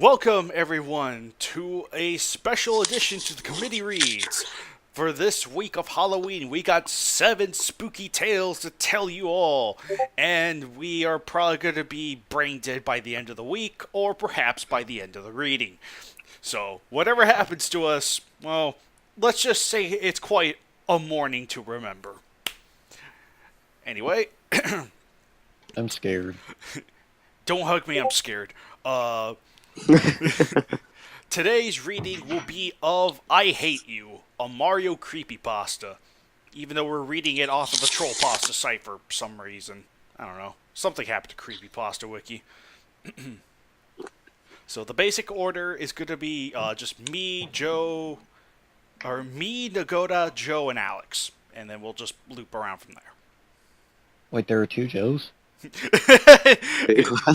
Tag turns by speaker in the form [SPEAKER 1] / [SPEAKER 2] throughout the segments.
[SPEAKER 1] Welcome, everyone, to a special edition to the Committee Reads. For this week of Halloween, we got 7 spooky tales to tell you all, and we are probably going to be brain dead by the end of the week, or perhaps by the end of the reading. So, whatever happens to us, well, let's just say it's quite a morning to remember. Anyway,
[SPEAKER 2] I'm scared.
[SPEAKER 1] don't hug me, I'm scared. Today's reading will be of I Hate You, a Mario Creepypasta. Even though we're reading it off of the Trollpasta site for some reason. I don't know. Something happened to Creepypasta Wiki. So the basic order is going to be just me, Joe, or me, Nagoda, Joe, and Alex. And then we'll just loop around from there.
[SPEAKER 2] Wait, there are 2 Joes?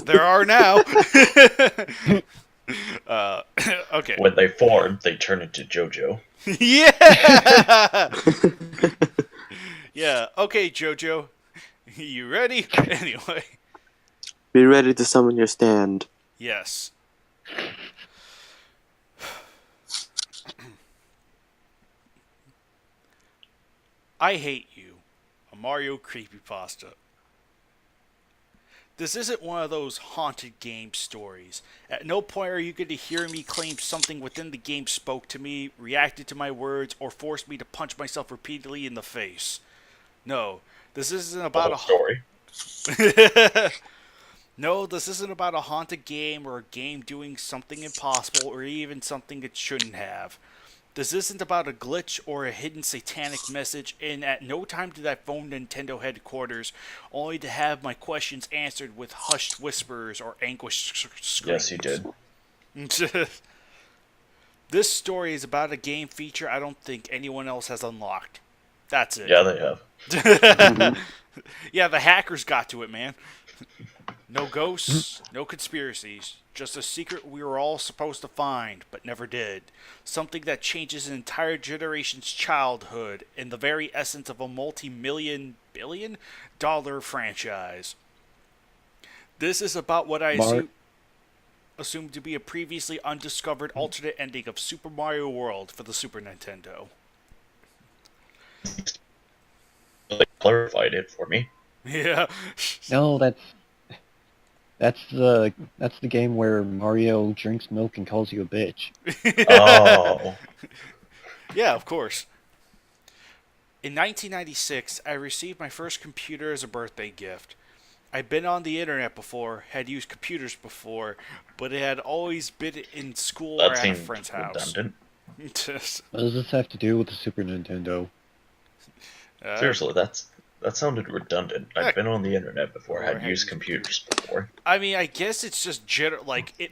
[SPEAKER 1] There are now. Okay.
[SPEAKER 3] When they form, they turn into JoJo.
[SPEAKER 1] Yeah! Yeah, okay, Jojo. You ready? Anyway.
[SPEAKER 4] Be ready to summon your stand.
[SPEAKER 1] Yes. I Hate You, a Mario Creepypasta. This isn't one of those haunted game stories. At no point are you going to hear me claim something within the game spoke to me, reacted to my words, or forced me to punch myself repeatedly in the face. No, this isn't about a
[SPEAKER 3] story.
[SPEAKER 1] No, this isn't about a haunted game or a game doing something impossible or even something it shouldn't have. This isn't about a glitch or a hidden satanic message, and at no time did I phone Nintendo headquarters only to have my questions answered with hushed whispers or anguished screams.
[SPEAKER 3] Yes, you did.
[SPEAKER 1] This story is about a game feature I don't think anyone else has unlocked. That's it.
[SPEAKER 3] Yeah, they have.
[SPEAKER 1] Yeah, the hackers got to it, man. No ghosts, no conspiracies, just a secret we were all supposed to find, but never did. Something that changes an entire generation's childhood in the very essence of a multi-billion dollar franchise. This is about what I assumed to be a previously undiscovered alternate ending of Super Mario World for the Super Nintendo.
[SPEAKER 3] They clarified it for me.
[SPEAKER 1] Yeah.
[SPEAKER 2] No, that's the game where Mario drinks milk and calls you a bitch.
[SPEAKER 3] Oh.
[SPEAKER 1] Yeah, of course. In 1996, I received my first computer as a birthday gift. I'd been on the internet before, had used computers before, but it had always been in school or at a friend's house.
[SPEAKER 3] Redundant.
[SPEAKER 2] What does this have to do with the Super Nintendo?
[SPEAKER 3] Seriously, that sounded redundant. I've been on the internet before, had used computers before.
[SPEAKER 1] I mean, I guess it's just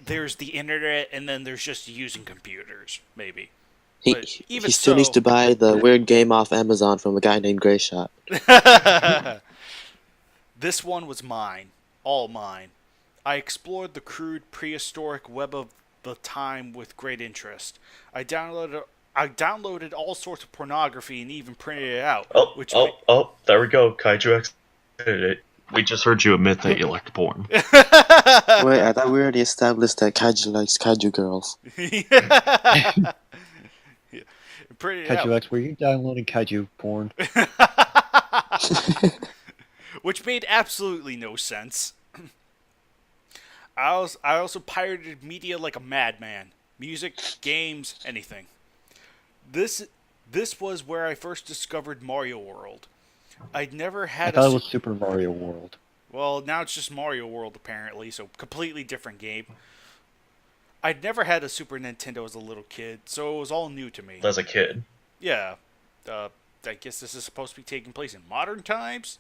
[SPEAKER 1] there's the internet, and then there's just using computers, maybe.
[SPEAKER 4] He still needs to buy the weird game off Amazon from a guy named Grayshot.
[SPEAKER 1] This one was mine. All mine. I explored the crude, prehistoric web of the time with great interest. I downloaded all sorts of pornography and even printed it out.
[SPEAKER 3] There we go. Kaiju X did it. We just heard you admit that you liked porn.
[SPEAKER 4] Wait, I thought we already established that Kaiju likes Kaiju girls.
[SPEAKER 1] Yeah.
[SPEAKER 2] Kaiju X, were you downloading Kaiju porn?
[SPEAKER 1] Which made absolutely no sense. I also pirated media like a madman. Music, games, anything. This was where I first discovered Mario World. I'd never had
[SPEAKER 2] I thought it was Super Mario World.
[SPEAKER 1] Well, now it's just Mario World apparently, so completely different game. I'd never had a Super Nintendo as a little kid, so it was all new to me.
[SPEAKER 3] As a kid.
[SPEAKER 1] Yeah. I guess this is supposed to be taking place in modern times?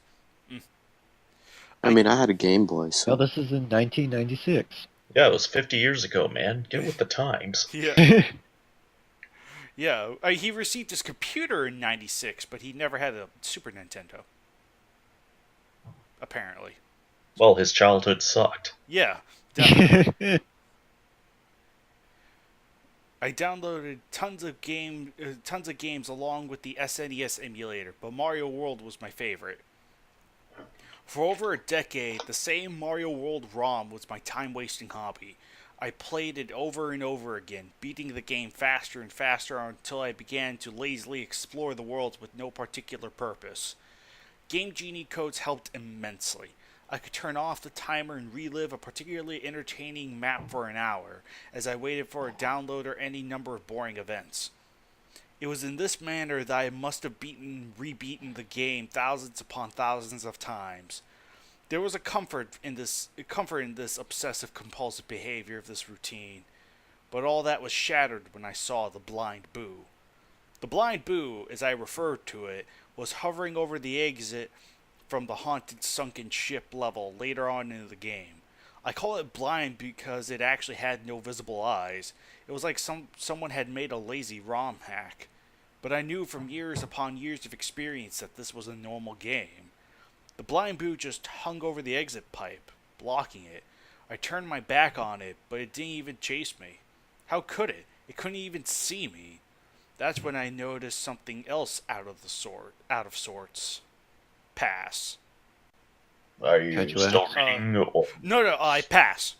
[SPEAKER 4] I mean, I had a Game Boy, so...
[SPEAKER 2] Well, this is in 1996.
[SPEAKER 3] Yeah, it was 50 years ago, man. Get with the times.
[SPEAKER 1] Yeah. Yeah, he received his computer in 96, but he never had a Super Nintendo. Apparently.
[SPEAKER 3] Well, his childhood sucked.
[SPEAKER 1] Yeah, definitely. I downloaded tons of games along with the SNES emulator, but Mario World was my favorite. For over a decade, the same Mario World ROM was my time-wasting hobby. I played it over and over again, beating the game faster and faster until I began to lazily explore the worlds with no particular purpose. Game Genie codes helped immensely. I could turn off the timer and relive a particularly entertaining map for an hour, as I waited for a download or any number of boring events. It was in this manner that I must have rebeaten the game thousands upon thousands of times. There was a comfort in this obsessive compulsive behavior of this routine, but all that was shattered when I saw the Blind Boo. The Blind Boo, as I referred to it, was hovering over the exit from the haunted sunken ship level later on in the game. I call it blind because it actually had no visible eyes. It was like someone had made a lazy ROM hack. But I knew from years upon years of experience that this was a normal game. The Blind Boo just hung over the exit pipe, blocking it. I turned my back on it, but it didn't even chase me. How could it? It couldn't even see me. That's when I noticed something else out of sorts. Pass.
[SPEAKER 3] Are you still reading?
[SPEAKER 1] No, I pass.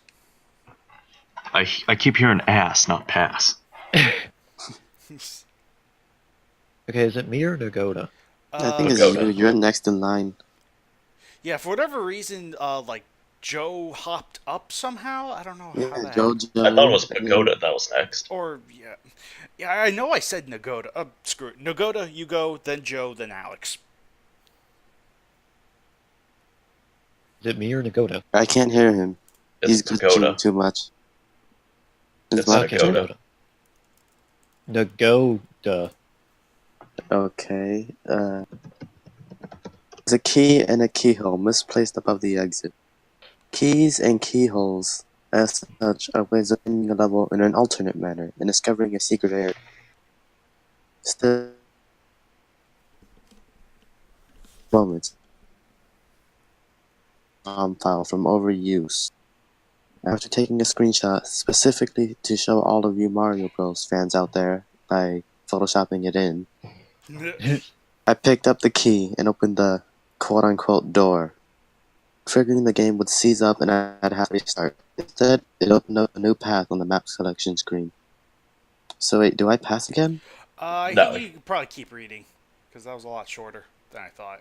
[SPEAKER 5] I keep hearing ass, not pass.
[SPEAKER 2] Okay, is it me or Nagoda?
[SPEAKER 4] I think it's you. You're next in line.
[SPEAKER 1] Yeah, for whatever reason, Joe hopped up somehow. I don't know how that
[SPEAKER 4] happened.
[SPEAKER 3] I thought it was Nagoda that was next.
[SPEAKER 1] Or, yeah, I know I said Nagoda. Screw it. Nagoda, you go, then Joe, then Alex.
[SPEAKER 2] Is it me or Nagoda?
[SPEAKER 4] I can't hear him. He's glitching too much.
[SPEAKER 3] It's Nagoda.
[SPEAKER 2] Nagoda.
[SPEAKER 4] Okay. There's a key and a keyhole misplaced above the exit. Keys and keyholes, as such, are ways of ending a level in an alternate manner and discovering a secret area. Still, moments. File from overuse. After taking a screenshot specifically to show all of you Mario Bros. Fans out there by photoshopping it in, I picked up the key and opened the quote-unquote door. Triggering the game would seize up and I'd have to restart. Instead, it opened up a new path on the map selection screen. So wait, do I pass again?
[SPEAKER 1] I think you could probably keep reading, because that was a lot shorter than I thought.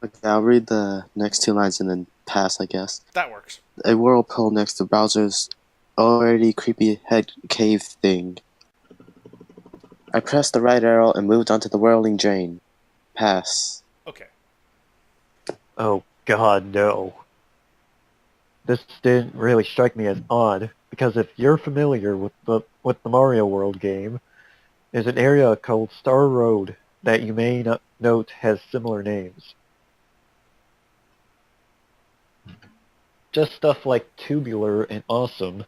[SPEAKER 4] Okay, I'll read the next two lines and then pass, I guess.
[SPEAKER 1] That works.
[SPEAKER 4] A whirlpool next to Bowser's already creepy head cave thing. I pressed the right arrow and moved onto the whirling drain. Pass.
[SPEAKER 1] Okay.
[SPEAKER 2] Oh god, no. This didn't really strike me as odd, because if you're familiar with the Mario World game, there's an area called Star Road that you may not note has similar names. Just stuff like tubular and awesome,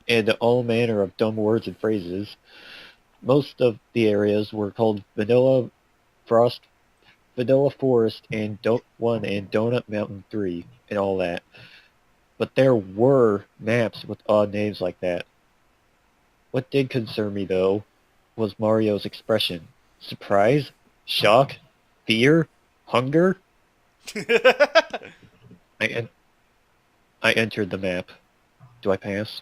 [SPEAKER 2] and all manner of dumb words and phrases. Most of the areas were called Vanilla Forest and One and Donut Mountain 3 and all that. But there were maps with odd names like that. What did concern me, though, was Mario's expression. Surprise? Shock? Fear? Hunger? I entered the map. Do I pass?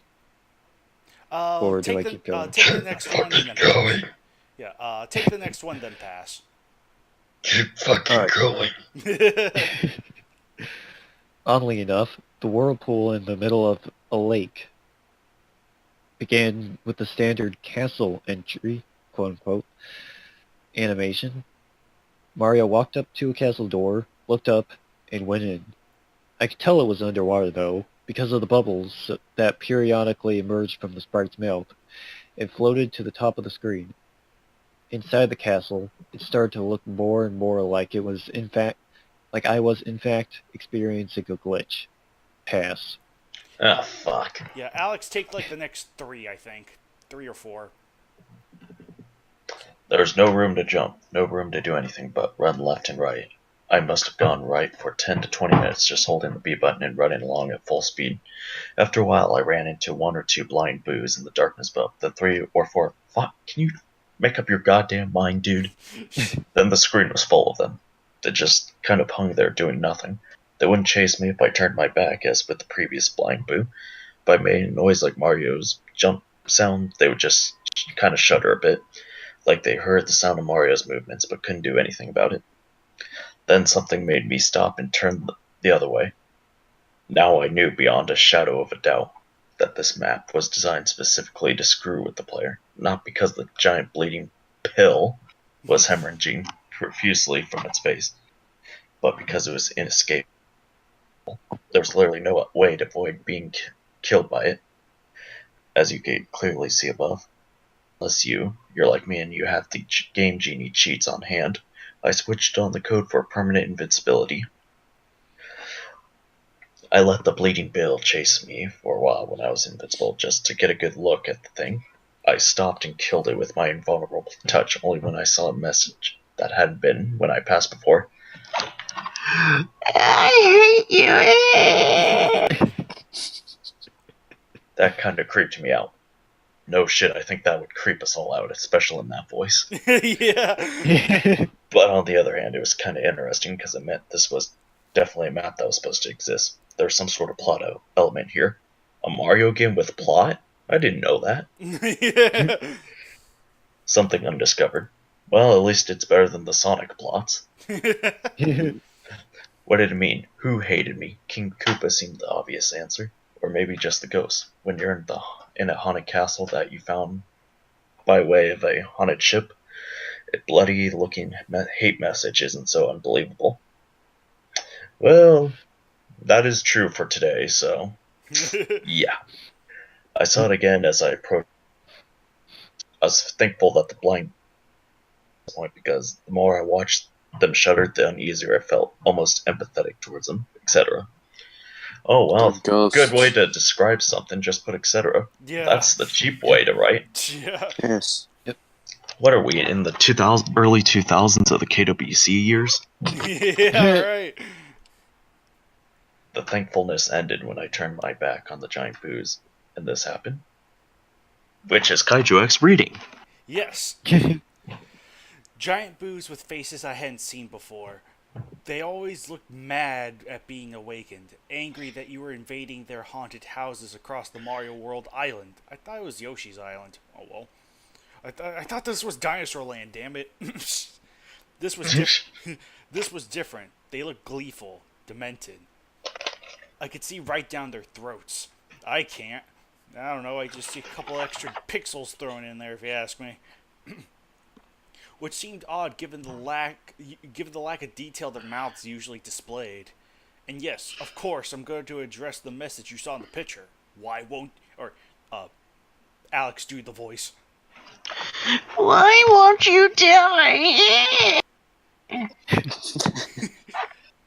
[SPEAKER 2] Or do I keep going?
[SPEAKER 1] Take the next one and then pass. Yeah, take the next one, then pass.
[SPEAKER 3] Keep fucking going.
[SPEAKER 2] Oddly enough, the whirlpool in the middle of a lake began with the standard castle entry, quote-unquote, animation. Mario walked up to a castle door, looked up, and went in. I could tell it was underwater, though, because of the bubbles that periodically emerged from the sprite's mouth and floated to the top of the screen. Inside the castle, it started to look more and more like I was in fact experiencing a glitch. Pass.
[SPEAKER 3] Ah, fuck.
[SPEAKER 1] Yeah, Alex, take the next 3, I think. 3 or 4.
[SPEAKER 3] There's no room to jump, no room to do anything but run left and right. I must have gone right for 10 to 20 minutes just holding the B button and running along at full speed. After a while, I ran into 1 or 2 blind boos in the darkness above, then 3 or 4. Fuck, can you make up your goddamn mind, dude? Then the screen was full of them. They just kind of hung there doing nothing. They wouldn't chase me if I turned my back, as with the previous blind boo, I made a noise like Mario's jump sound, they would just kind of shudder a bit, like they heard the sound of Mario's movements but couldn't do anything about it. Then something made me stop and turn the other way. Now I knew beyond a shadow of a doubt that this map was designed specifically to screw with the player, not because the giant bleeding pill was hemorrhaging profusely from its face, but because it was inescapable. There was literally no way to avoid being killed by it, as you can clearly see above. Unless you're like me and you have the Game Genie cheats on hand, I switched on the code for permanent invincibility. I let the bleeding bill chase me for a while when I was invincible, just to get a good look at the thing. I stopped and killed it with my invulnerable touch only when I saw a message that hadn't been when I passed before. I hate you! That kinda creeped me out. No shit, I think that would creep us all out, especially in that voice.
[SPEAKER 1] Yeah.
[SPEAKER 3] But on the other hand, it was kinda interesting because it meant this was definitely a map that was supposed to exist. There's some sort of plot element here. A Mario game with plot? I didn't know that.
[SPEAKER 1] Yeah.
[SPEAKER 3] Something undiscovered. Well, at least it's better than the Sonic plots. What did it mean? Who hated me? King Koopa seemed the obvious answer. Or maybe just the ghost. When you're in a haunted castle that you found by way of a haunted ship, a bloody-looking hate message isn't so unbelievable. Well, that is true for today, so yeah. I saw it again as I approached. I was thankful that the blind point because the more I watched them shudder, the uneasier I felt, almost empathetic towards them, etc. Oh well, good way to describe something, just put etc.
[SPEAKER 1] Yeah.
[SPEAKER 3] That's the cheap way to write.
[SPEAKER 1] Yeah.
[SPEAKER 4] Yes.
[SPEAKER 3] What are we
[SPEAKER 5] In the early 2000s of the KWC years?
[SPEAKER 1] Yeah, right.
[SPEAKER 3] The thankfulness ended when I turned my back on the giant booze, and this happened.
[SPEAKER 5] Which is Kaiju X reading.
[SPEAKER 1] Yes. Giant boos with faces I hadn't seen before. They always looked mad at being awakened, angry that you were invading their haunted houses across the Mario World island. I thought it was Yoshi's Island. Oh well. I thought this was Dinosaur Land, damn it. This was different. They looked gleeful, demented. I could see right down their throats. I can't. I don't know, I just see a couple extra pixels thrown in there if you ask me. Which seemed odd given the lack of detail their mouths usually displayed. And yes, of course, I'm going to address the message you saw in the picture. Why won't Alex do the voice?
[SPEAKER 6] Why won't you die?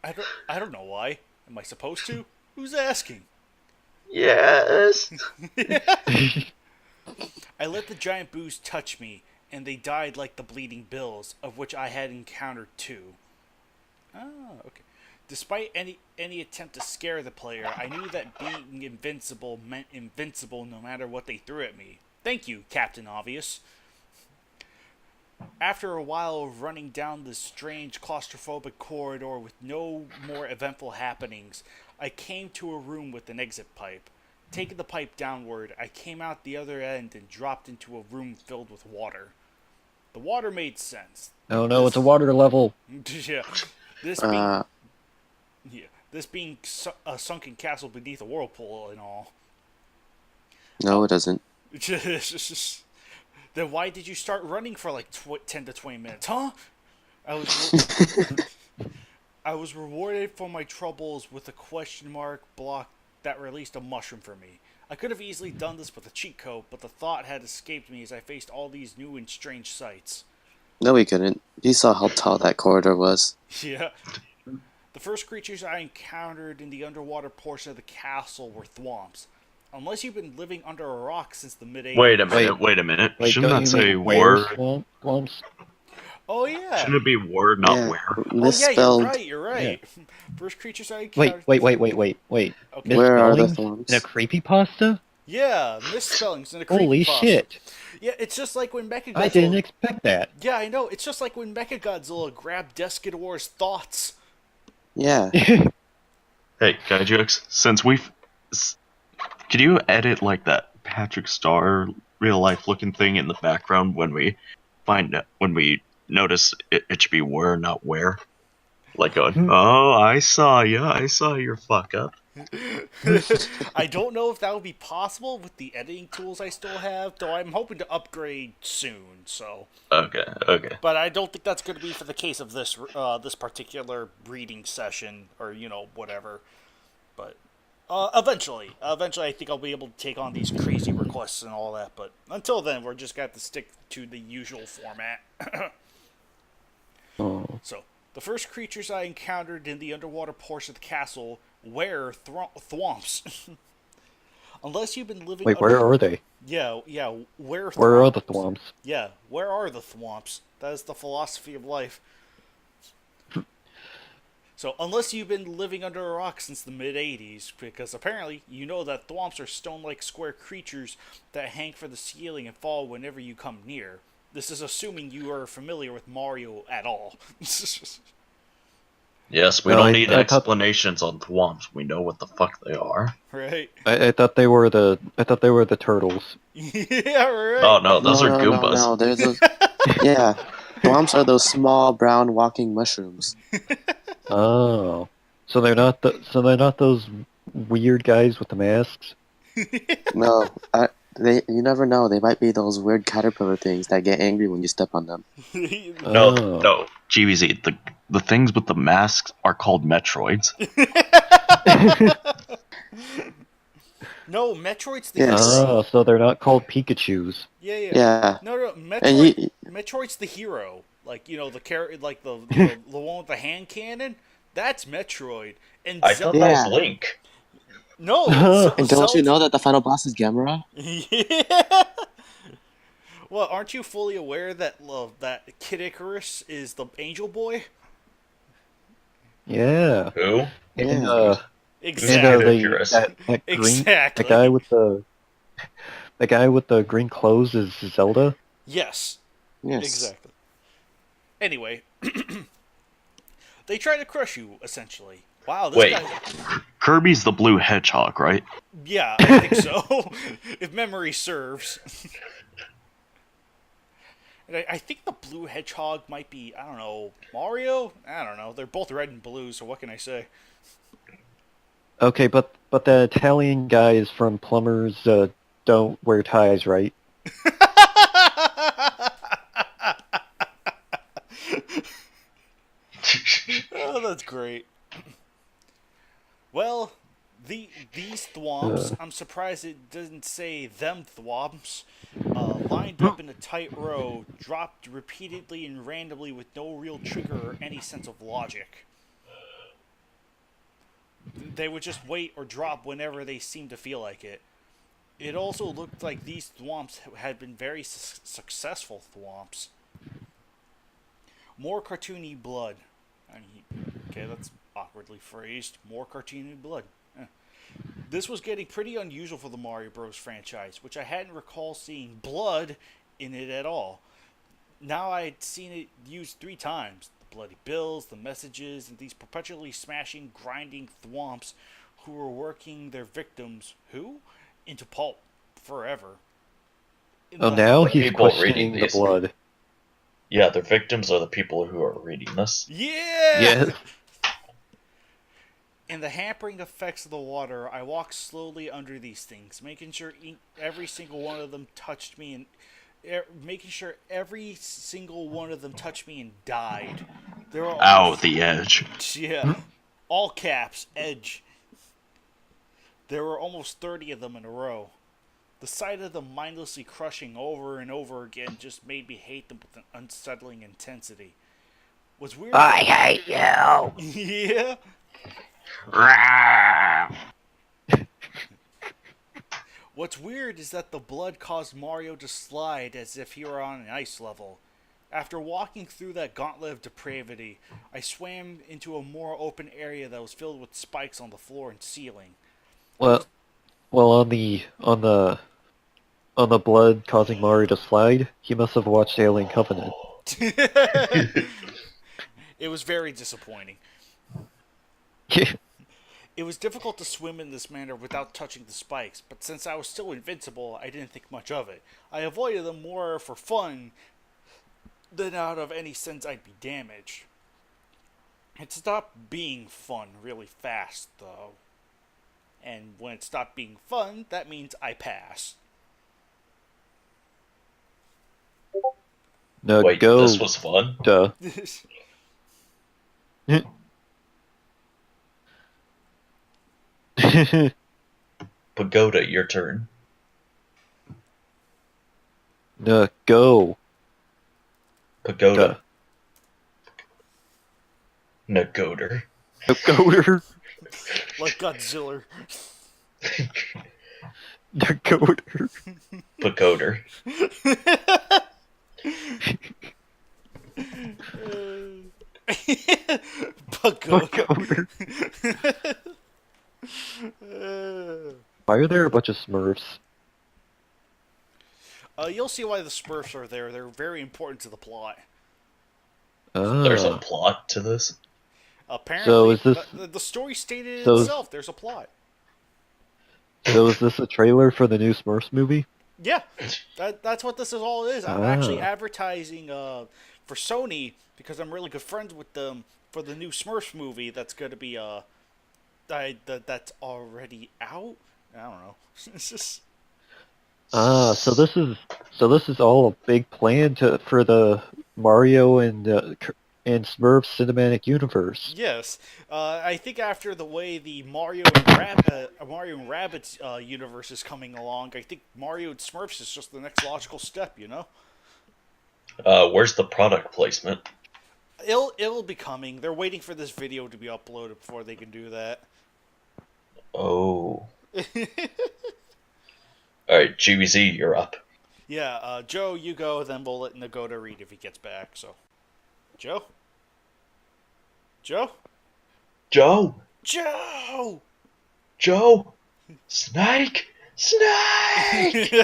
[SPEAKER 1] I don't know why. Am I supposed to? Who's asking?
[SPEAKER 6] Yes.
[SPEAKER 1] I let the giant boos touch me, and they died like the bleeding bills, of which I had encountered two. Oh, okay. Despite any attempt to scare the player, I knew that being invincible meant invincible no matter what they threw at me. Thank you, Captain Obvious. After a while of running down this strange claustrophobic corridor with no more eventful happenings, I came to a room with an exit pipe. Taking the pipe downward, I came out the other end and dropped into a room filled with water. The water made sense.
[SPEAKER 2] Oh no, it's a water level.
[SPEAKER 1] Yeah. This being a sunken castle beneath a whirlpool and all.
[SPEAKER 4] No, it doesn't.
[SPEAKER 1] Then why did you start running for like 10 to 20 minutes, huh? I was rewarded for my troubles with a question mark block that released a mushroom for me. I could have easily done this with a cheat code, but the thought had escaped me as I faced all these new and strange sights.
[SPEAKER 4] No, we couldn't. You saw how tall that corridor was.
[SPEAKER 1] Yeah. The first creatures I encountered in the underwater portion of the castle were thwomps. Unless you've been living under a rock since the mid-80s.
[SPEAKER 5] Wait a minute.
[SPEAKER 2] Wait,
[SPEAKER 5] Shouldn't
[SPEAKER 2] don't
[SPEAKER 5] that
[SPEAKER 2] you
[SPEAKER 5] say
[SPEAKER 2] mean were
[SPEAKER 5] word?
[SPEAKER 2] Swamps?
[SPEAKER 1] Oh, yeah.
[SPEAKER 5] Shouldn't it be word, not
[SPEAKER 4] Yeah.
[SPEAKER 5] where?
[SPEAKER 4] Misspelled.
[SPEAKER 1] Oh, yeah, you're right.
[SPEAKER 2] Yeah.
[SPEAKER 1] First creatures I encountered...
[SPEAKER 2] Wait.
[SPEAKER 1] Okay.
[SPEAKER 4] Where are the
[SPEAKER 2] Misspellings
[SPEAKER 4] thwomps?
[SPEAKER 2] in a creepypasta?
[SPEAKER 1] Yeah, misspellings in a creepypasta.
[SPEAKER 2] Holy shit.
[SPEAKER 1] Yeah, it's just like when Mechagodzilla...
[SPEAKER 2] I didn't expect that.
[SPEAKER 1] Yeah, I know. It's just like when Mechagodzilla grabbed Descador's thoughts.
[SPEAKER 4] Yeah.
[SPEAKER 5] Hey, Kaiju X, since we've... Could you edit like that Patrick Star real life looking thing in the background when we notice it should be where, not where? Like going, oh, I saw your fuck up.
[SPEAKER 1] I don't know if that would be possible with the editing tools I still have, though I'm hoping to upgrade soon. So,
[SPEAKER 5] Okay.
[SPEAKER 1] but I don't think that's going to be for the case of this this particular reading session, or whatever. But eventually, I think I'll be able to take on these crazy requests and all that. But until then, we're just got to stick to the usual format.
[SPEAKER 2] Oh.
[SPEAKER 1] So, the first creatures I encountered in the underwater portion of the castle were thwomps. Unless you've been living...
[SPEAKER 2] Wait, where are they?
[SPEAKER 1] Yeah, where
[SPEAKER 2] are the thwomps?
[SPEAKER 1] Yeah, where are the thwomps? That is the philosophy of life. So, unless you've been living under a rock since the mid-80s, because apparently you know that thwomps are stone-like square creatures that hang from the ceiling and fall whenever you come near. This is assuming you are familiar with Mario at all.
[SPEAKER 5] Yes, we
[SPEAKER 2] No,
[SPEAKER 5] don't
[SPEAKER 2] I
[SPEAKER 5] need
[SPEAKER 2] thought-
[SPEAKER 5] explanations on thwomps. We know what the fuck they are.
[SPEAKER 1] Right?
[SPEAKER 2] I thought they were the turtles.
[SPEAKER 1] Yeah, right.
[SPEAKER 5] Oh no, those are
[SPEAKER 4] no,
[SPEAKER 5] Goombas.
[SPEAKER 4] No, there's those. Yeah, thwomps are those small brown walking mushrooms.
[SPEAKER 2] Oh, so they're not those weird guys with the masks.
[SPEAKER 4] No, you never know. They might be those weird caterpillar things that get angry when you step on them.
[SPEAKER 5] No,
[SPEAKER 2] Oh.
[SPEAKER 5] no, GVZ. The things with the masks are called Metroids.
[SPEAKER 1] No, Metroid's the
[SPEAKER 4] Yes.
[SPEAKER 1] hero.
[SPEAKER 2] Oh, so they're not called Pikachus.
[SPEAKER 1] Yeah.
[SPEAKER 4] Yeah,
[SPEAKER 1] No,
[SPEAKER 4] and
[SPEAKER 1] Metroid's the hero. Like, the like the one with the hand cannon. That's Metroid. And
[SPEAKER 3] I thought that
[SPEAKER 4] Yeah.
[SPEAKER 3] was Link.
[SPEAKER 1] No.
[SPEAKER 4] and don't you know that the final boss is Gamera?
[SPEAKER 1] Yeah. Well, aren't you fully aware that that Kid Icarus is the Angel Boy?
[SPEAKER 2] Yeah.
[SPEAKER 3] Who?
[SPEAKER 2] And,
[SPEAKER 4] Yeah.
[SPEAKER 1] Exactly.
[SPEAKER 3] Icarus.
[SPEAKER 2] that green,
[SPEAKER 1] Exactly.
[SPEAKER 2] the guy with the green clothes is Zelda.
[SPEAKER 1] Yes.
[SPEAKER 4] Yes.
[SPEAKER 1] Exactly. Anyway, they try to crush you, essentially. Wow, this
[SPEAKER 3] Wait.
[SPEAKER 1] guy...
[SPEAKER 5] Kirby's the blue hedgehog, right?
[SPEAKER 1] Yeah, I think so. If memory serves. And I think the blue hedgehog might be, I don't know, Mario? I don't know. They're both red and blue, so what can I say?
[SPEAKER 2] Okay, but the Italian guy is from Plumbers Don't Wear Ties, right?
[SPEAKER 1] Oh, that's great. Well, these thwomps, I'm surprised it doesn't say them thwomps, lined up in a tight row, dropped repeatedly and randomly with no real trigger or any sense of logic. They would just wait or drop whenever they seemed to feel like it. It also looked like these thwomps had been very successful thwomps. More cartoony blood. Okay, that's awkwardly phrased. More cartoony blood. This was getting pretty unusual for the Mario Bros. Franchise, which I hadn't recalled seeing blood in it at all. Now I'd seen it used 3 times. The bloody bills, the messages, and these perpetually smashing, grinding thwomps who were working their victims, into pulp forever.
[SPEAKER 2] Oh, now
[SPEAKER 3] The
[SPEAKER 2] he's
[SPEAKER 3] people
[SPEAKER 2] questioning
[SPEAKER 3] reading
[SPEAKER 2] the
[SPEAKER 3] these.
[SPEAKER 2] blood.
[SPEAKER 3] Yeah, the victims are the people who are reading this.
[SPEAKER 1] Yeah!
[SPEAKER 2] Yes.
[SPEAKER 1] In the hampering effects of the water, I walked slowly under these things, making sure every single one of them touched me and died. They were
[SPEAKER 5] Ow, the edge.
[SPEAKER 1] Yeah, all caps, edge. There were almost 30 of them in a row. The sight of them mindlessly crushing over and over again just made me hate them with an unsettling intensity. What's weird?
[SPEAKER 6] I hate you.
[SPEAKER 1] Yeah.
[SPEAKER 5] Rah!
[SPEAKER 1] What's weird is that the blood caused Mario to slide as if he were on an ice level. After walking through that gauntlet of depravity, I swam into a more open area that was filled with spikes on the floor and ceiling.
[SPEAKER 2] Well, on the blood causing Mario to slide, he must have watched Alien Covenant.
[SPEAKER 1] It was very disappointing. It was difficult to swim in this manner without touching the spikes, but since I was still invincible, I didn't think much of it. I avoided them more for fun than out of any sense I'd be damaged. It stopped being fun really fast, though. And when it stopped being fun, that means I pass.
[SPEAKER 3] Wait,
[SPEAKER 2] Nagoda.
[SPEAKER 3] this was fun? Pagoda, your turn.
[SPEAKER 2] Go.
[SPEAKER 3] Pagoda. Nagoda.
[SPEAKER 2] Nagoda.
[SPEAKER 1] Like Godzilla.
[SPEAKER 2] Nagoda.
[SPEAKER 3] Pagoda.
[SPEAKER 1] Pagoda.
[SPEAKER 2] Why are there a bunch of Smurfs?
[SPEAKER 1] You'll see why the Smurfs are there. They're very important to the plot.
[SPEAKER 3] There's a plot to this?
[SPEAKER 1] Apparently,
[SPEAKER 2] So is this-
[SPEAKER 1] the story stated
[SPEAKER 2] so-
[SPEAKER 1] itself. There's a plot.
[SPEAKER 2] So is this a trailer for the new Smurfs movie?
[SPEAKER 1] Yeah, that's what this is all is. I'm actually advertising for Sony because I'm really good friends with them for the new Smurfs movie that's going to be that's already out. I don't know. It's just
[SPEAKER 2] So this is all a big plan for the Mario and Smurfs cinematic universe.
[SPEAKER 1] yes. I think after the way the Mario and Rabbids universe is coming along, I think Mario and Smurfs is just the next logical step. You know.
[SPEAKER 3] Where's the product placement?
[SPEAKER 1] It'll be coming. They're waiting for this video to be uploaded before they can do that.
[SPEAKER 3] Oh. Alright, GBZ, you're up.
[SPEAKER 1] Yeah, Joe, you go, then we'll let Nagoda read if he gets back, so. Joe? Joe?
[SPEAKER 3] Joe!
[SPEAKER 1] Joe!
[SPEAKER 3] Joe! Snake! Snake!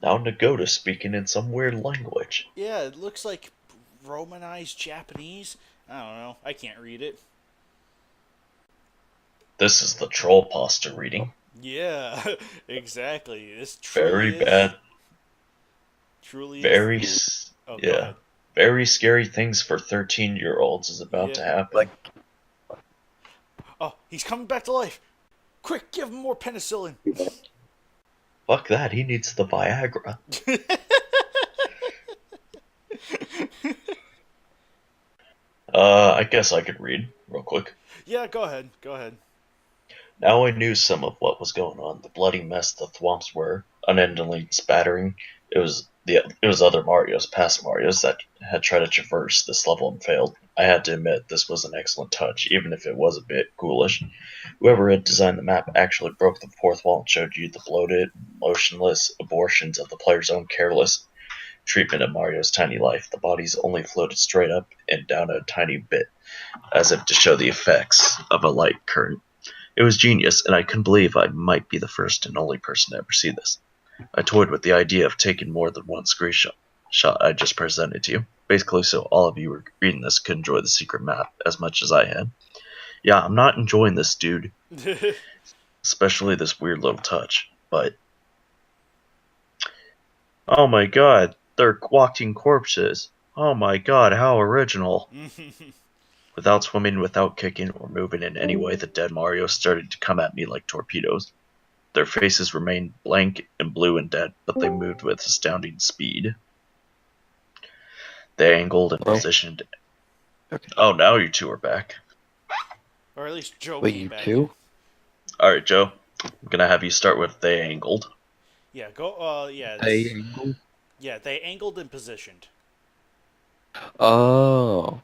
[SPEAKER 3] Now Nagoda speaking in some weird language.
[SPEAKER 1] Yeah, it looks like Romanized Japanese. I don't know. I can't read it.
[SPEAKER 3] This is the troll pasta reading.
[SPEAKER 1] Yeah, exactly. This
[SPEAKER 3] Very
[SPEAKER 1] truly
[SPEAKER 3] bad.
[SPEAKER 1] Truly
[SPEAKER 3] Very,
[SPEAKER 1] is. Oh, go
[SPEAKER 3] yeah.
[SPEAKER 1] ahead.
[SPEAKER 3] Very scary things for 13-year-olds is about to happen.
[SPEAKER 1] Oh, he's coming back to life. Quick, give him more penicillin.
[SPEAKER 3] Fuck that, he needs the Viagra. I guess I could read real quick.
[SPEAKER 1] Yeah, go ahead. Go ahead.
[SPEAKER 3] Now I knew some of what was going on. The bloody mess the thwomps were, unendingly spattering. It was other Marios, past Marios, that had tried to traverse this level and failed. I had to admit this was an excellent touch, even if it was a bit ghoulish. Whoever had designed the map actually broke the fourth wall and showed you the bloated, motionless abortions of the player's own careless treatment of Mario's tiny life. The bodies only floated straight up and down a tiny bit, as if to show the effects of a light current. It was genius, and I couldn't believe I might be the first and only person to ever see this. I toyed with the idea of taking more than one screenshot I just presented to you, basically so all of you who were reading this could enjoy the secret map as much as I had. Yeah, I'm not enjoying this, dude. Especially this weird little touch, but... Oh my god, they're walking corpses. Oh my god, how original. Without swimming, without kicking, or moving in any way, the dead Mario started to come at me like torpedoes. Their faces remained blank and blue and dead, but they moved with astounding speed. They angled and positioned.
[SPEAKER 2] Okay.
[SPEAKER 3] Oh, now you two are back.
[SPEAKER 1] Or at least Joe
[SPEAKER 2] Wait,
[SPEAKER 1] came
[SPEAKER 2] you
[SPEAKER 1] back.
[SPEAKER 2] too?
[SPEAKER 3] Alright, Joe. I'm gonna have you start with they angled.
[SPEAKER 1] Yeah, go, yeah.
[SPEAKER 2] They angled?
[SPEAKER 1] Yeah, they angled and positioned.
[SPEAKER 2] Oh.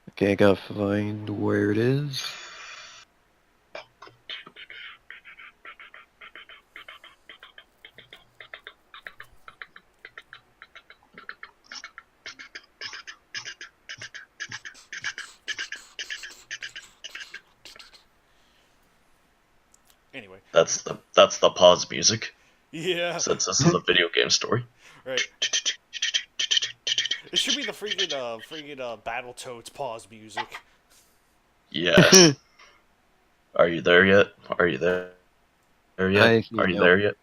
[SPEAKER 2] Okay, I gotta find where it is.
[SPEAKER 1] Anyway.
[SPEAKER 3] That's the pause music,
[SPEAKER 1] Yeah.
[SPEAKER 3] since this is a video game story.
[SPEAKER 1] Right. It should be the freaking Battletoads pause music.
[SPEAKER 5] Yes. Are you there yet? Are you there yet?
[SPEAKER 2] I see
[SPEAKER 5] Are you
[SPEAKER 2] no.
[SPEAKER 5] there yet?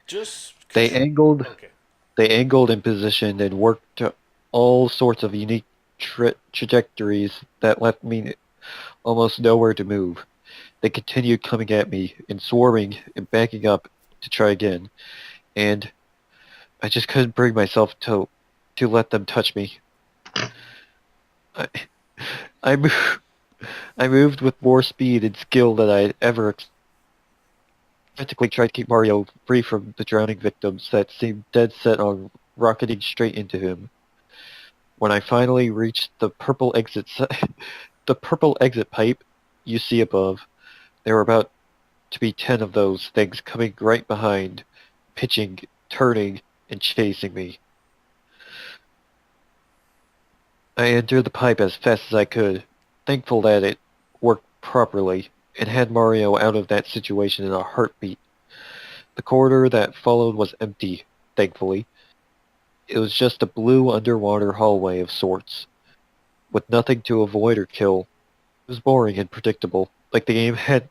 [SPEAKER 1] Just
[SPEAKER 2] They angled,
[SPEAKER 1] okay.
[SPEAKER 2] and positioned and worked to all sorts of unique trajectories that left me almost nowhere to move. They continued coming at me and swarming and backing up to try again, and I just couldn't bring myself to let them touch me. I moved with more speed and skill than I had ever frantically tried to keep Mario free from the drowning victims that seemed dead set on rocketing straight into him. When I finally reached the purple exit pipe you see above, there were about to be 10 of those things coming right behind, pitching, turning, and chasing me. I entered the pipe as fast as I could, thankful that it worked properly, and had Mario out of that situation in a heartbeat. The corridor that followed was empty, thankfully. It was just a blue underwater hallway of sorts, with nothing to avoid or kill. It was boring and predictable, like the game had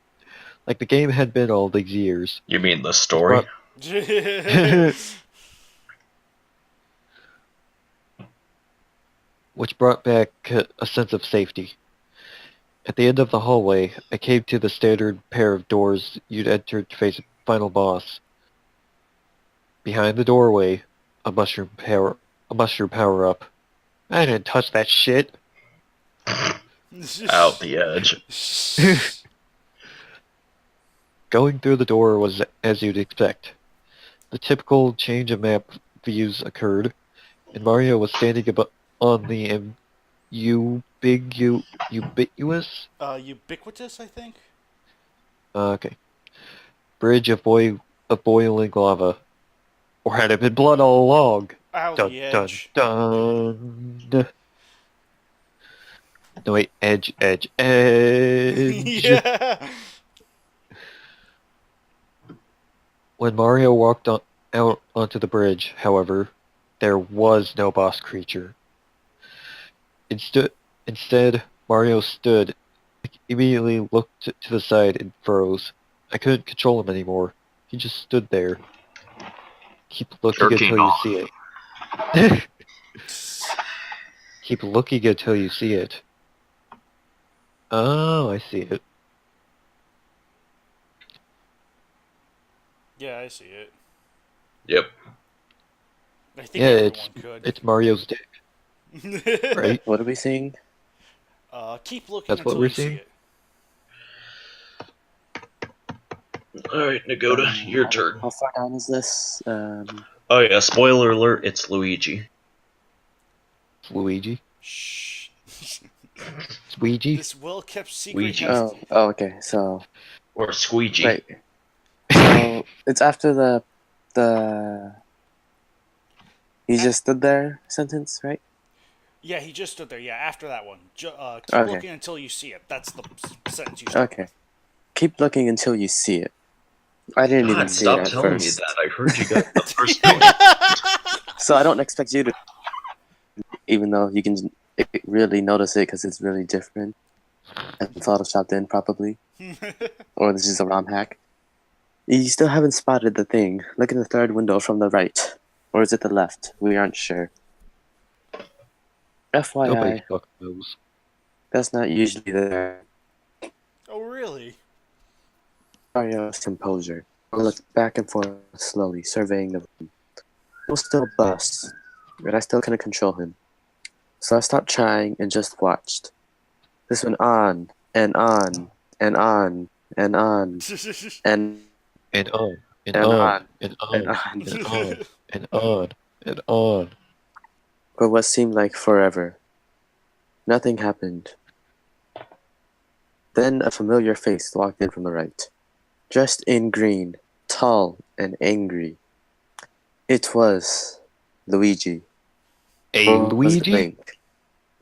[SPEAKER 2] been all these years.
[SPEAKER 5] You mean the story?
[SPEAKER 2] Which brought back a sense of safety. At the end of the hallway, I came to the standard pair of doors you'd enter to face a final boss. Behind the doorway, a mushroom power-up. I didn't touch that shit.
[SPEAKER 5] Out the edge.
[SPEAKER 2] Going through the door was as you'd expect. The typical change of map views occurred, and Mario was standing on the ubiquitous?
[SPEAKER 1] Ubiquitous, I think.
[SPEAKER 2] Okay. Bridge of boiling lava. Or had it been blood all along?
[SPEAKER 1] Out
[SPEAKER 2] Dun,
[SPEAKER 1] the
[SPEAKER 2] dun,
[SPEAKER 1] edge.
[SPEAKER 2] dun. No, wait. Edge.
[SPEAKER 1] Yeah.
[SPEAKER 2] When Mario walked out onto the bridge, however, there was no boss creature. Instead, Mario stood, immediately looked to the side and froze. I couldn't control him anymore. He just stood there. Keep looking
[SPEAKER 5] Jerking
[SPEAKER 2] until you
[SPEAKER 5] off.
[SPEAKER 2] see it. Keep looking until you see it. Oh, I see it.
[SPEAKER 1] Yeah, I see it.
[SPEAKER 5] Yep.
[SPEAKER 1] I think
[SPEAKER 2] Yeah,
[SPEAKER 1] everyone could.
[SPEAKER 2] it's Mario's dick, right?
[SPEAKER 4] What are we seeing?
[SPEAKER 1] Keep looking
[SPEAKER 2] That's what
[SPEAKER 1] until
[SPEAKER 2] we're
[SPEAKER 1] you see
[SPEAKER 2] seeing?
[SPEAKER 1] it.
[SPEAKER 5] Alright, Nagoda, your turn.
[SPEAKER 4] How far down is this?
[SPEAKER 5] Oh yeah, spoiler alert, it's Luigi.
[SPEAKER 2] It's Luigi.
[SPEAKER 1] Shh.
[SPEAKER 2] It's Luigi.
[SPEAKER 1] This well-kept secret
[SPEAKER 5] Ouija.
[SPEAKER 1] has...
[SPEAKER 4] okay. So
[SPEAKER 5] Or Squeegee.
[SPEAKER 4] right. So it's after the he just stood there sentence, right?
[SPEAKER 1] Yeah, he just stood there. Yeah, after that one. Keep
[SPEAKER 4] Okay.
[SPEAKER 1] looking until you see it. That's the sentence you start
[SPEAKER 4] Okay. Keep looking until you see it. I didn't even
[SPEAKER 5] God,
[SPEAKER 4] see
[SPEAKER 5] stop
[SPEAKER 4] it at
[SPEAKER 5] telling
[SPEAKER 4] first.
[SPEAKER 5] me that. I heard you got the first one.
[SPEAKER 4] So I don't expect you to, even though you can really notice it because it's really different and photoshopped in probably, or this is a ROM hack. You still haven't spotted the thing. Look in the third window from the right, or is it the left? We aren't sure. FYI,
[SPEAKER 2] Nobody fucking knows.
[SPEAKER 4] that's not usually there.
[SPEAKER 1] Oh, really?
[SPEAKER 4] Mario's composure. I looked back and forth slowly, surveying the room. It was still a bust, but I still couldn't control him. So I stopped trying and just watched. This went on, and on, and on, and on, and
[SPEAKER 2] And on, and
[SPEAKER 4] And
[SPEAKER 2] on,
[SPEAKER 4] on,
[SPEAKER 2] and
[SPEAKER 4] and
[SPEAKER 2] on,
[SPEAKER 4] on.
[SPEAKER 2] and on, and on, and on.
[SPEAKER 4] For what seemed like forever. Nothing happened. Then a familiar face walked in from the right. Dressed in green, tall and angry. It was Luigi.
[SPEAKER 2] A
[SPEAKER 4] What was the
[SPEAKER 2] Luigi?
[SPEAKER 4] link?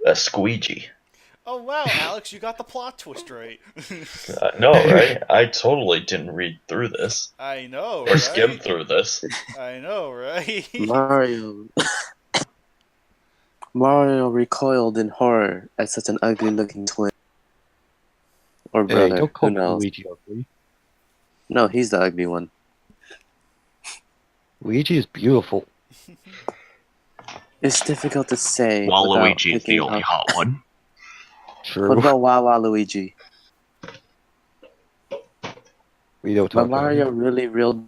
[SPEAKER 5] A squeegee.
[SPEAKER 1] Oh, wow, Alex, you got the plot twist right.
[SPEAKER 5] No, right? I totally didn't read through this.
[SPEAKER 1] I know,
[SPEAKER 5] Or skim
[SPEAKER 1] right?
[SPEAKER 5] through this.
[SPEAKER 1] I know, right?
[SPEAKER 4] Mario. Mario recoiled in horror at such an ugly-looking twin. Or
[SPEAKER 2] Hey,
[SPEAKER 4] brother,
[SPEAKER 2] don't
[SPEAKER 4] who
[SPEAKER 2] call
[SPEAKER 4] knows?
[SPEAKER 2] Luigi ugly.
[SPEAKER 4] No, he's the ugly one.
[SPEAKER 2] Luigi is beautiful.
[SPEAKER 4] It's difficult to say
[SPEAKER 5] While
[SPEAKER 4] without
[SPEAKER 5] Luigi is the
[SPEAKER 4] thinking
[SPEAKER 5] only
[SPEAKER 4] of...
[SPEAKER 5] hot one.
[SPEAKER 2] True.
[SPEAKER 4] What about Wawa Luigi?
[SPEAKER 2] We don't
[SPEAKER 4] But
[SPEAKER 2] talk about
[SPEAKER 4] Mario
[SPEAKER 2] him.
[SPEAKER 4] really reeled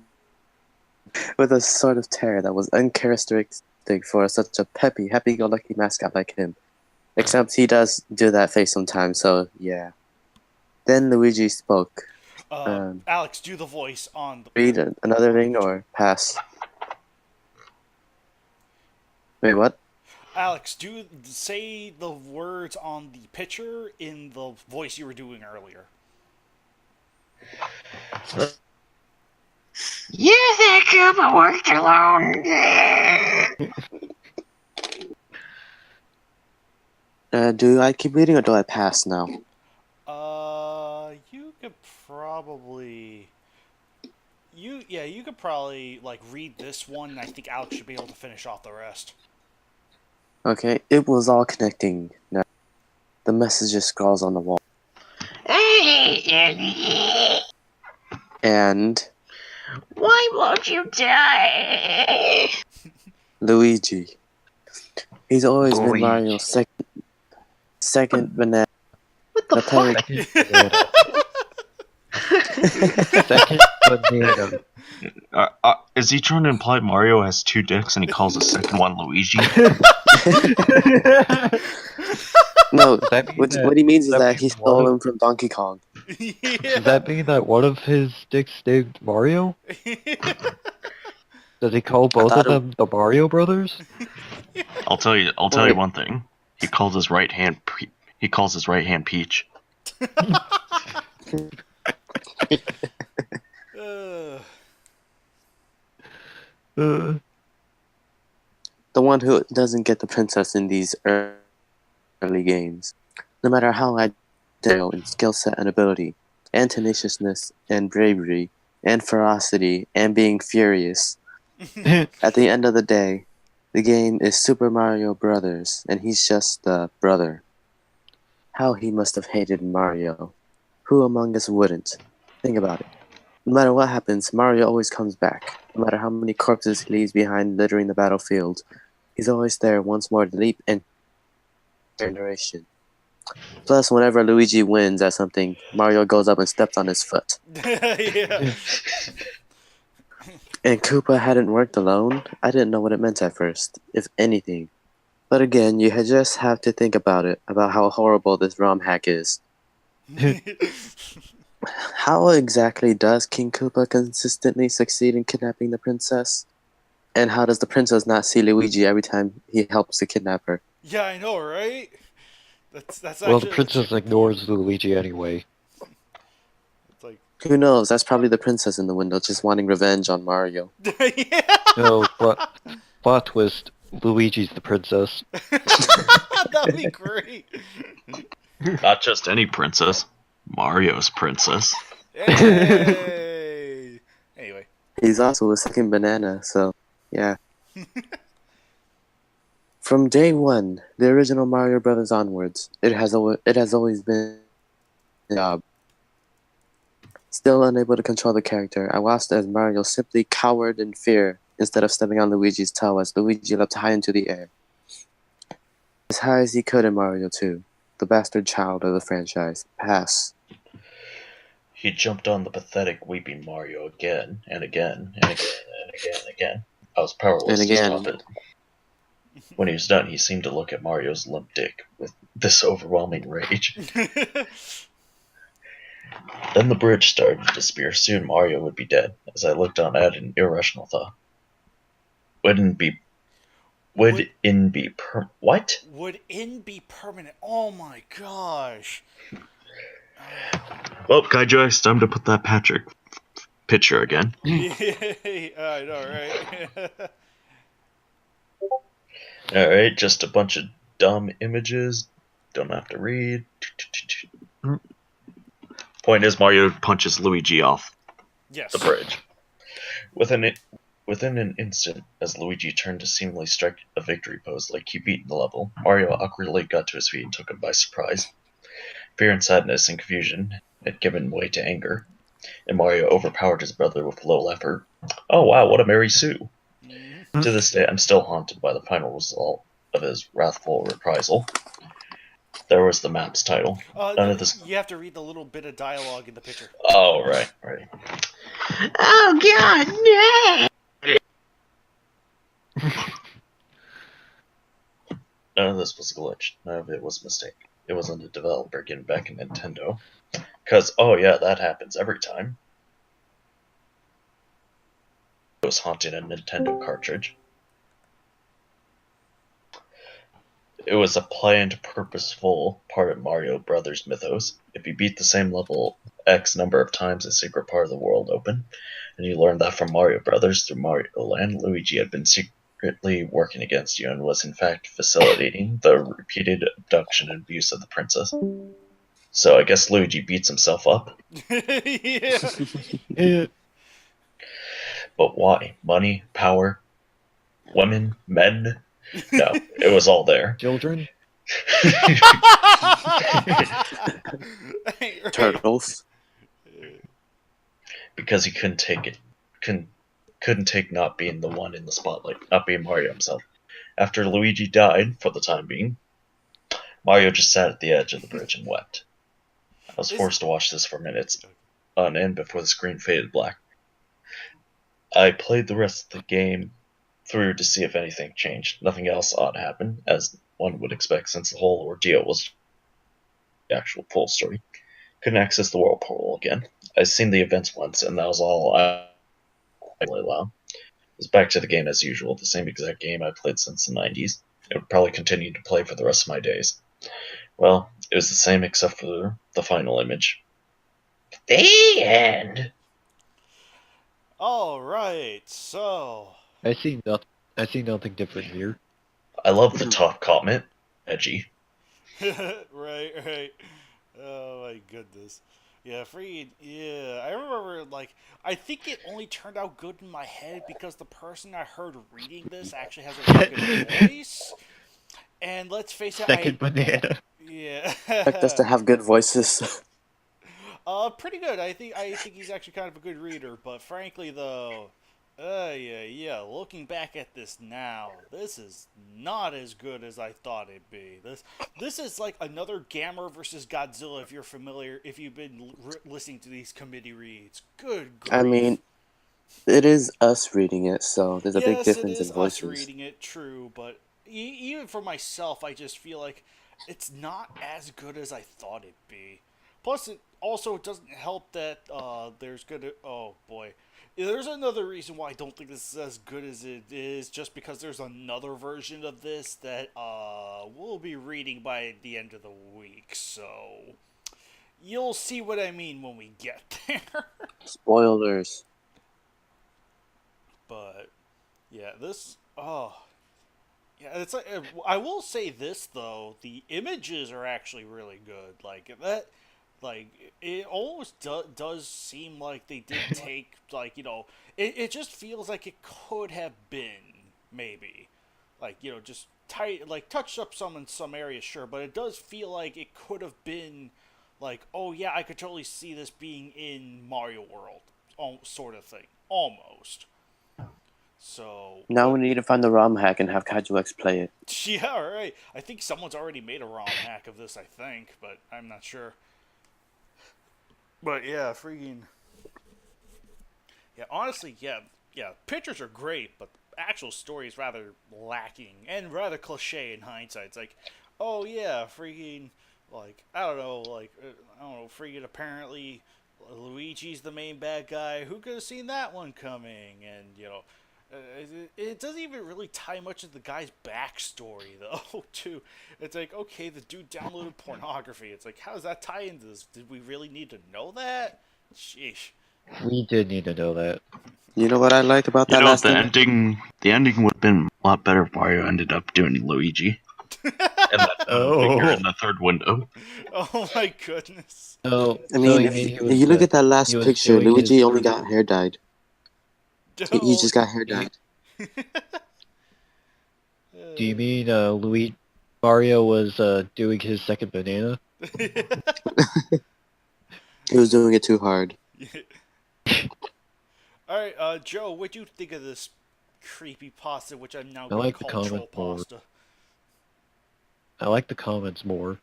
[SPEAKER 4] with a sort of terror that was uncharacteristic for such a peppy, happy-go-lucky mascot like him. Except he does do that face sometimes, so yeah. Then Luigi spoke.
[SPEAKER 1] Alex, do the voice on the.
[SPEAKER 4] Read another thing or pass? Wait, what?
[SPEAKER 1] Alex, say the words on the picture in the voice you were doing earlier.
[SPEAKER 6] You think Koopa worked alone?
[SPEAKER 4] Do I keep reading or do I pass now?
[SPEAKER 1] You could probably. You could probably like read this one, and I think Alex should be able to finish off the rest.
[SPEAKER 4] Okay, it was all connecting. Now, the messages scrawls on the wall. And
[SPEAKER 6] Why won't you die?
[SPEAKER 4] Luigi. He's always been
[SPEAKER 5] Luigi.
[SPEAKER 4] Mario's second banana.
[SPEAKER 6] What the fuck?
[SPEAKER 2] Second banana.
[SPEAKER 5] Is he trying to imply Mario has two dicks and he calls the second one Luigi?
[SPEAKER 4] No,
[SPEAKER 2] That mean
[SPEAKER 4] what
[SPEAKER 2] that-
[SPEAKER 4] he means is
[SPEAKER 2] that
[SPEAKER 4] that
[SPEAKER 2] means
[SPEAKER 4] he
[SPEAKER 2] one
[SPEAKER 4] stole
[SPEAKER 2] of-
[SPEAKER 4] him from Donkey Kong.
[SPEAKER 2] Does that mean that one of his dicks named Mario? Does he call both
[SPEAKER 4] thought
[SPEAKER 2] of them the Mario Brothers?
[SPEAKER 5] I'll tell you one thing. He calls his right hand Peach.
[SPEAKER 4] The one who doesn't get the princess in these early games. No matter how ideal in skill set and ability, and tenaciousness and bravery, and ferocity, and being furious. At the end of the day, the game is Super Mario Brothers, and he's just the brother. How he must have hated Mario. Who among us wouldn't? Think about it. No matter what happens, Mario always comes back. No matter how many corpses he leaves behind littering the battlefield, he's always there once more to leap and generation. Plus, whenever Luigi wins at something, Mario goes up and steps on his foot.
[SPEAKER 1] Yeah.
[SPEAKER 4] And Koopa hadn't worked alone? I didn't know what it meant at first, if anything. But again, you just have to think about it, about how horrible this ROM hack is. How exactly does King Koopa consistently succeed in kidnapping the princess? And how does the princess not see Luigi every time he helps to kidnap her?
[SPEAKER 1] Yeah, I know, right? That's
[SPEAKER 2] Well,
[SPEAKER 1] actually,
[SPEAKER 2] the princess ignores Luigi anyway.
[SPEAKER 1] It's like,
[SPEAKER 4] Who knows? That's probably the princess in the window just wanting revenge on Mario.
[SPEAKER 1] yeah.
[SPEAKER 2] No, but plot twist, Luigi's the princess.
[SPEAKER 1] That'd be great.
[SPEAKER 5] Not just any princess. Mario's princess.
[SPEAKER 1] Hey. Anyway.
[SPEAKER 4] He's also a second banana, so yeah. From day one, the original Mario Brothers onwards, it has always been a job. Still unable to control the character, I watched as Mario simply cowered in fear instead of stepping on Luigi's toe as Luigi leapt high into the air. As high as he could in Mario 2, the bastard child of the franchise. Pass.
[SPEAKER 3] He jumped on the pathetic, weeping Mario again and again and again and again and again. I was powerless
[SPEAKER 4] And
[SPEAKER 3] to
[SPEAKER 4] again.
[SPEAKER 3] stop it. When he was done, he seemed to look at Mario's limp dick with this overwhelming rage. Then the bridge started to disappear. Soon Mario would be dead. As I looked on, I had an irrational thought. What?
[SPEAKER 1] Would in be permanent? Oh my gosh.
[SPEAKER 5] Well, Gaijai, it's time to put that Patrick picture again.
[SPEAKER 1] I know, right?
[SPEAKER 3] Alright, just a bunch of dumb images. Don't have to read.
[SPEAKER 5] Point is, Mario punches Luigi off
[SPEAKER 1] Yes.
[SPEAKER 3] The bridge. With Within an instant, as Luigi turned to seemingly strike a victory pose like he'd beaten the level, Mario awkwardly got to his feet and took him by surprise. Fear and sadness and confusion had given way to anger, and Mario overpowered his brother with little effort. Oh wow, what a Mary Sue! To this day, I'm still haunted by the final result of his wrathful reprisal. There was the map's title. None of this.
[SPEAKER 1] You have to read the little bit of dialogue in the picture.
[SPEAKER 3] Oh, right.
[SPEAKER 6] Oh God, no!
[SPEAKER 3] None of this was a glitch. None of it was a mistake. It wasn't a developer getting back at Nintendo. Because, oh yeah, that happens every time. It was haunting a Nintendo cartridge. It was a planned, purposeful part of Mario Brothers mythos. If you beat the same level X number of times, a secret part of the world open. And you learned that from Mario Brothers through Mario Land, Luigi had been secretly working against you and was in fact facilitating the repeated abduction and abuse of the princess. So I guess Luigi beats himself up.
[SPEAKER 1] Yeah.
[SPEAKER 3] But why? Money? Power? Women? Men? No, it was all there.
[SPEAKER 2] Children?
[SPEAKER 4] Turtles.
[SPEAKER 3] Because he couldn't take it. Couldn't take not being the one in the spotlight, not being Mario himself. After Luigi died, for the time being, Mario just sat at the edge of the bridge and wept. I was forced to watch this for minutes on end before the screen faded black. I played the rest of the game through to see if anything changed. Nothing else odd happened, as one would expect since the whole ordeal was the actual full story. Couldn't access the world portal again. I'd seen the events once, and that was all I really allowed. It was back to the game as usual, the same exact game I played since the 90s. It would probably continue to play for the rest of my days. Well, it was the same except for the final image.
[SPEAKER 6] The end.
[SPEAKER 1] Alright, so...
[SPEAKER 2] I see nothing different here.
[SPEAKER 3] I love the top comment. Edgy.
[SPEAKER 1] right. Oh my goodness. Yeah, yeah, I remember, like, I think it only turned out good in my head because the person I heard reading this actually has a really good voice. And let's face it,
[SPEAKER 2] Second banana.
[SPEAKER 1] Yeah.
[SPEAKER 4] Expect us to have good voices.
[SPEAKER 1] Pretty good. I think he's actually kind of a good reader, but frankly though, yeah, looking back at this now, this is not as good as I thought it'd be. This is like another Gamera versus Godzilla if you've been listening to these committee reads. Good grief.
[SPEAKER 4] I mean, it is us reading it, so there's a big difference in voices.
[SPEAKER 1] Yes, it is us reading it, true, but even for myself, I just feel like it's not as good as I thought it'd be. Plus, it also doesn't help that there's good... Oh, boy. There's another reason why I don't think this is as good as it is, just because there's another version of this that we'll be reading by the end of the week, so... You'll see what I mean when we get there.
[SPEAKER 4] Spoilers.
[SPEAKER 1] But, yeah, this... Oh... Yeah, it's like, I will say this, though. The images are actually really good. Like, that... Like, it almost does seem like they did take, like, you know, it just feels like it could have been, maybe. Like, you know, just touched up in some areas, sure, but it does feel like it could have been, like, oh yeah, I could totally see this being in Mario World, sort of thing. Almost. So...
[SPEAKER 4] Now we need to find the ROM hack and have KaijuX play it.
[SPEAKER 1] Yeah, right. I think someone's already made a ROM hack of this, I think, but I'm not sure. But yeah, freaking... Yeah, honestly, yeah, pictures are great, but the actual story is rather lacking, and rather cliche in hindsight. It's like, oh yeah, freaking, like, I don't know, freaking apparently Luigi's the main bad guy. Who could have seen that one coming? And, you know, it doesn't even really tie much of the guy's backstory, though, too. It's like, okay, the dude downloaded pornography. It's like, how does that tie into this? Did we really need to know that? Sheesh.
[SPEAKER 2] We did need to know that.
[SPEAKER 4] You know what I liked about that last thing?
[SPEAKER 5] The ending would have been a lot better if Mario ended up doing Luigi. And that figure in the third window.
[SPEAKER 1] Oh my goodness.
[SPEAKER 2] Oh,
[SPEAKER 4] I mean, if you look at that last picture, Luigi only got hair dyed. He just got hair dyed.
[SPEAKER 2] Do you mean Mario was doing his second banana?
[SPEAKER 4] He was doing it too hard.
[SPEAKER 1] Alright, Joe, what'd you think of this creepypasta, which I'm now
[SPEAKER 2] I
[SPEAKER 1] going to
[SPEAKER 2] like the
[SPEAKER 1] call troll
[SPEAKER 2] comment more.
[SPEAKER 1] pasta?
[SPEAKER 2] I like the comments more.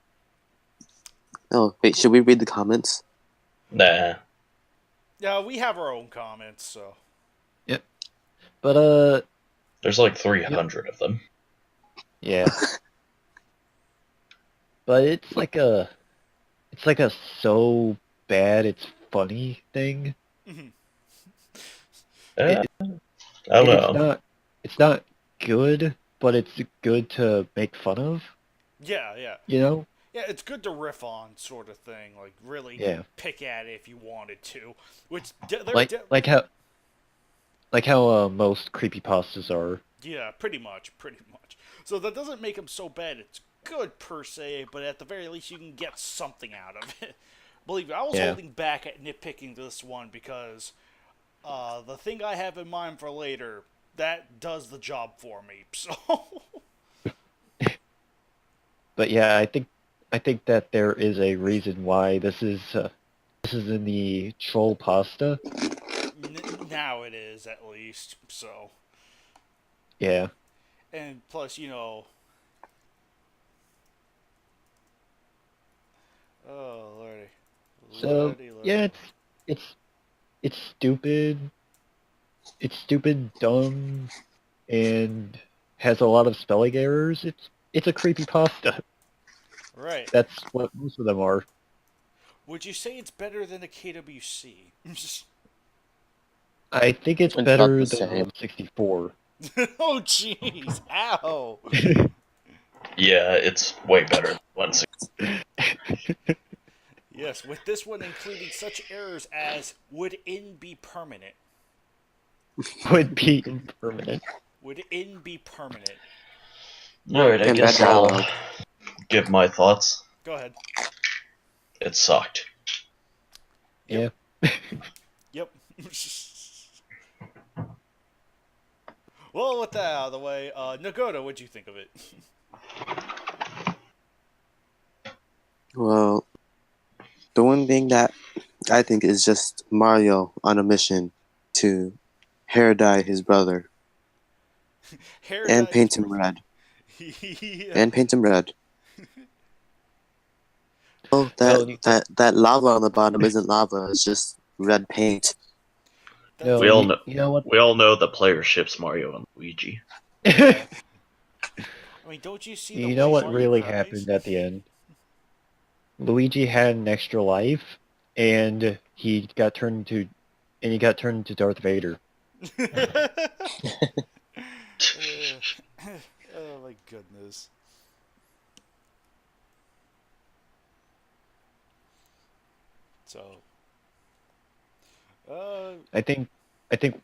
[SPEAKER 4] Oh, wait, should we read the comments?
[SPEAKER 3] Nah.
[SPEAKER 1] Yeah, we have our own comments, so.
[SPEAKER 2] Yep. But
[SPEAKER 3] There's like 300 of them.
[SPEAKER 2] yeah. But it's like a so bad it's funny thing.
[SPEAKER 3] I don't know.
[SPEAKER 2] It's not good, but it's good to make fun of.
[SPEAKER 1] Yeah.
[SPEAKER 2] You know?
[SPEAKER 1] Yeah, it's good to riff on, sort of thing. Like, really pick at it if you wanted to. Which,
[SPEAKER 2] like how most creepypastas are.
[SPEAKER 1] Yeah, pretty much. So that doesn't make them so bad. It's good, per se, but at the very least, you can get something out of it. Believe me, I was holding back at nitpicking this one because the thing I have in mind for later, that does the job for me, so...
[SPEAKER 2] But yeah, I think that there is a reason why this is in the troll pasta.
[SPEAKER 1] Now it is, at least, so...
[SPEAKER 2] Yeah.
[SPEAKER 1] And plus, you know... Oh, lordy.
[SPEAKER 2] So, yeah, it's stupid. It's stupid, dumb, and has a lot of spelling errors. It's a creepypasta.
[SPEAKER 1] Right.
[SPEAKER 2] That's what most of them are.
[SPEAKER 1] Would you say it's better than a KWC?
[SPEAKER 2] I think it's
[SPEAKER 4] It's
[SPEAKER 2] better
[SPEAKER 4] not the
[SPEAKER 2] than
[SPEAKER 4] same.
[SPEAKER 2] 64.
[SPEAKER 1] Oh, jeez. Ow.
[SPEAKER 3] Yeah, it's way better than 160.
[SPEAKER 1] Yes, with this one including such errors as would in be permanent.
[SPEAKER 2] Would be impermanent.
[SPEAKER 1] Would in be permanent.
[SPEAKER 3] Alright, I
[SPEAKER 4] And
[SPEAKER 3] guess
[SPEAKER 4] bad
[SPEAKER 3] I'll
[SPEAKER 4] dialogue.
[SPEAKER 3] give my thoughts.
[SPEAKER 1] Go ahead.
[SPEAKER 3] It sucked.
[SPEAKER 2] Yeah.
[SPEAKER 1] Yep. Well, with that out of the way, Nagoda, what'd you think of it?
[SPEAKER 4] Well, the one thing that I think is just Mario on a mission to hair dye his brother and paint him red. And paint him red. Oh, that lava on the bottom isn't lava, it's just red paint.
[SPEAKER 2] No,
[SPEAKER 3] We all know.
[SPEAKER 2] You know what?
[SPEAKER 3] We all know the player ships Mario and Luigi.
[SPEAKER 1] I mean, don't you see the
[SPEAKER 2] You know
[SPEAKER 1] way
[SPEAKER 2] what
[SPEAKER 1] Mario
[SPEAKER 2] really
[SPEAKER 1] cries?
[SPEAKER 2] happened at the end? Luigi had an extra life, and he got turned into Darth Vader.
[SPEAKER 1] Oh my goodness. So,
[SPEAKER 2] I think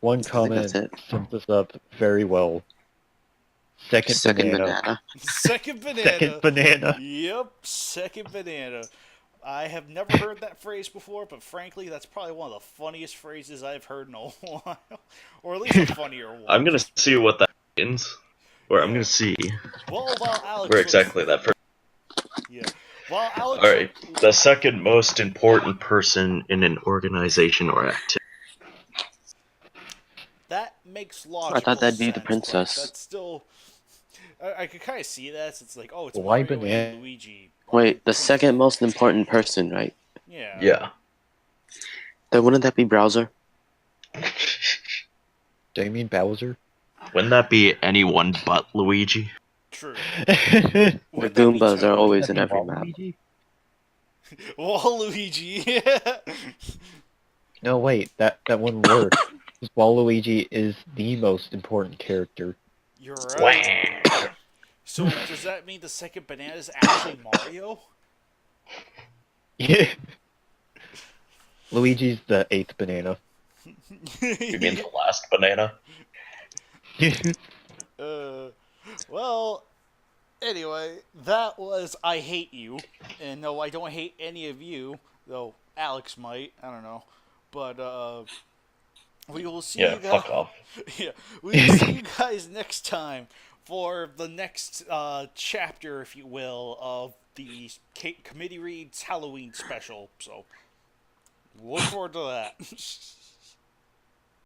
[SPEAKER 2] one
[SPEAKER 4] I think
[SPEAKER 2] comment
[SPEAKER 4] that's it.
[SPEAKER 2] sums this up very well. Second banana.
[SPEAKER 1] second banana.
[SPEAKER 2] Second banana.
[SPEAKER 1] Yep, second banana. I have never heard that phrase before, but frankly, that's probably one of the funniest phrases I've heard in a while. Or at least a funnier one.
[SPEAKER 3] I'm gonna see what that means. Or I'm gonna see
[SPEAKER 1] Well, while Alex
[SPEAKER 3] where exactly that person.
[SPEAKER 1] Yeah. While Alex
[SPEAKER 3] Alright, the second most important person in an organization or activity.
[SPEAKER 1] That makes logical
[SPEAKER 4] I thought that'd be the
[SPEAKER 1] sense,
[SPEAKER 4] princess.
[SPEAKER 1] but that's still... I could kind of see that. It's like, oh, it's
[SPEAKER 2] Why
[SPEAKER 1] Mario
[SPEAKER 2] banana?
[SPEAKER 1] and Luigi.
[SPEAKER 4] Wait, the second most important person, right?
[SPEAKER 1] Yeah.
[SPEAKER 3] Yeah.
[SPEAKER 4] Then wouldn't that be Browser?
[SPEAKER 2] Do you mean Bowser?
[SPEAKER 3] Wouldn't that be anyone but Luigi?
[SPEAKER 1] True.
[SPEAKER 4] The
[SPEAKER 1] Would that be
[SPEAKER 4] Goombas are
[SPEAKER 1] Toad?
[SPEAKER 4] always in every map.
[SPEAKER 2] Waluigi?
[SPEAKER 1] Waluigi.
[SPEAKER 2] No, wait, that wouldn't work. Because Waluigi is the most important character.
[SPEAKER 1] You're right. So does that mean the second banana is actually Mario?
[SPEAKER 2] Yeah. Luigi's the 8th banana.
[SPEAKER 3] You mean the last banana?
[SPEAKER 1] Well, anyway, that was I Hate You. And no, I don't hate any of you, though Alex might. I don't know. But, We will see
[SPEAKER 3] Yeah,
[SPEAKER 1] you guys.
[SPEAKER 3] fuck off.
[SPEAKER 1] Yeah, we will see you guys next time for the next chapter, if you will, of the Committee Reads Halloween special. So, look forward to that.